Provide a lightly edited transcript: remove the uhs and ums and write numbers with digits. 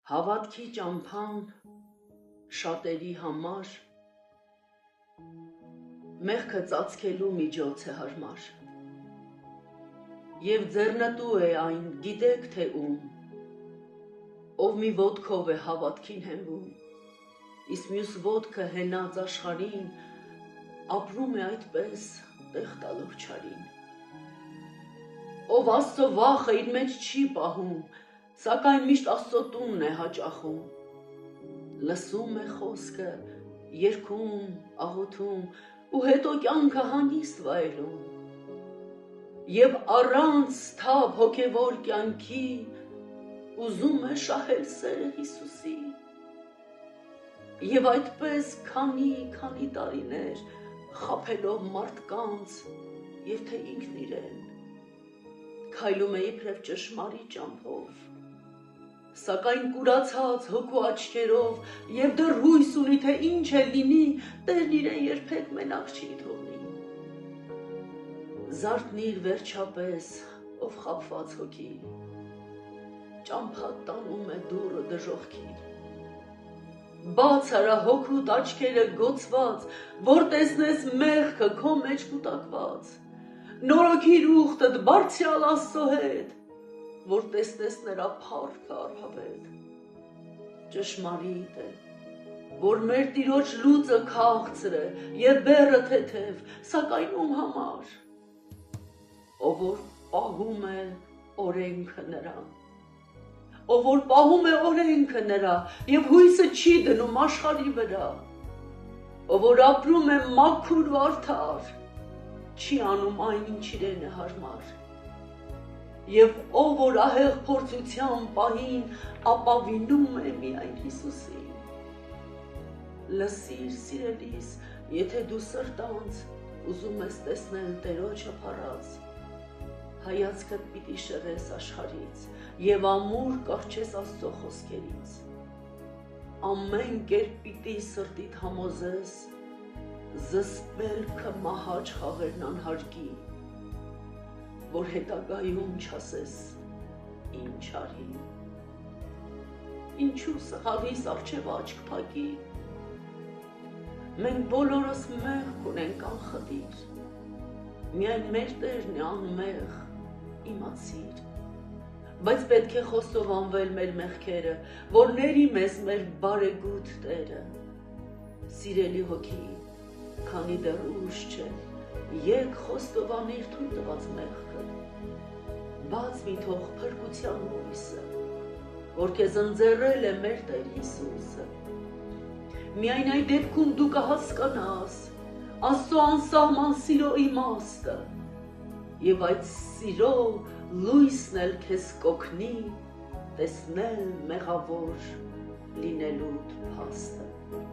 Հավատքի ճամփան շատերի համար մեղքը ծածկելու միջոց է հարմար, և ձեռնտու է այն գիտեք թե ում, ով մի ոտքով է հավատքին հենվում, իսկ մյուս ոտքը հենած աշխարհին ապրում է այդպես տեղ տալով չարին, ով Աստծո վախը իր մեջ չի պահում, սակայն միշտ Աստծո տունն է հաճախում, լսում է խոսքը, երգում, աղոթում ու հետո կյանքը հանգիստ վայելում, և առանց թավ հոգևոր կյանքի ուզում է շահել սերը Հիսուսի, և այդպես քանի տարիներ խաբելով մարդկանց և թե ինքն իրեն, քայլում է իբրև ճշմարիտ ճամփով, սակայն կուրացած հոգու աչքերով և դեռ հույս ունի, թե ինչ էլ լինի, Տերն իրեն երբեք մենակ չի թողնի, զարթնի՛ր վերջապես, ով խաբված հոգի, ճամփադ տանում է դուռը դժոխքի, բաց արա հոգուդ աչքերը գոցված, որ տեսնես մեղքը քո մեջ կուտակված, նորոգիր ուխտդ բարձրյալ Աստծո հետ, որ տեսնես նրա փառքը առավել, ճշմարիտ է, որ մեր Տիրոջ լուծը քաղցր է և բեռը թեթև, սակայն ում համար, ով որ պահում է օրենքը նրա և հույսը չի դնում աշխարհի վրա, ով որ ապրում է մաքուր ու արդար, չի անում այն ինչ իրեն է հարմար, և ով որ ահեղ փորձության պահին ապավինում է միայն Հիսուսին, լսիր սիրելիս, եթե դու սրտանց ուզում ես տեսնել Տերոջը փառած, հայացքդ պիտի շեղես աշխարհից և ամուր կառչես Աստծո խոսքերից, ամեն կերպ պիտի սրտիդ համոզես, զսպելքը մահաճ խաղերն անհարկի, որ հետագայում չասես ինչ արի, ինչու սխալիս առջև աչք փակի, մենք բոլորս մեղք ունենք անխտիր, միայն մեր Տերն է անմեղ, իմացիր, բայց պետք է խոստովանվել մեր մեղքերը, որ ների մեզ մեր բարեգութ Տերը, սիրելի հոգի, քանի դեռ ուշ չէ, եկ խոստովանիր թույլ տված մեղքը, բաց մի թող փրկության հույսը, որ քեզ ընձեռել է մեր Տեր Հիսուսը, միայն այդ դեպքում դու կհասկանաս Աստծո անսահման սիրո իմաստը, և այդ սիրո լույսն էլ քեզ կօգնի տեսնել մեղավոր լինելուդ փաստը։